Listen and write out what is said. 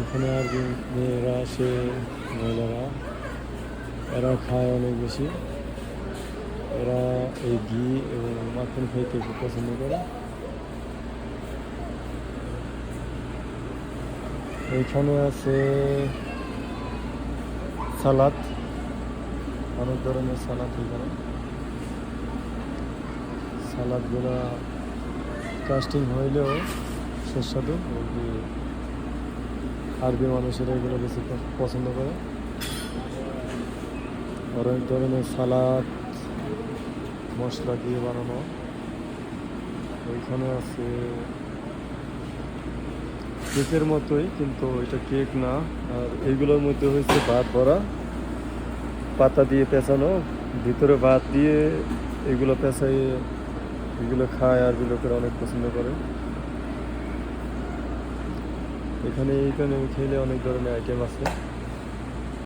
এখানে আর কি মেয়েরা আসে, মহিলারা, এরা খায় অনেক বেশি। এরা এই ঘি এবং মাখন খাইতে খুব পছন্দ করে। এইখানে আছে সালাদ, অনেক ধরনের সালাদ। এখানে সালাদগুলা কাস্টিং হইলেও সুস্বাদু। ওই যে আরবি মানুষেরা এগুলো বেশি পছন্দ করে। অনেক ধরনের সালাদ মশলা দিয়ে বানানো। ওইখানে আছে কেকের মতোই, কিন্তু এটা কেক না। আর এইগুলোর মধ্যে হয়েছে ভাত ভরা, পাতা দিয়ে পেঁচানো, ভিতরে ভাত দিয়ে এগুলো পেঁচাই। এগুলো খায় আরবি লোকেরা, অনেক পছন্দ করে। এখানে খেলে অনেক ধরনের আইটেম আছে।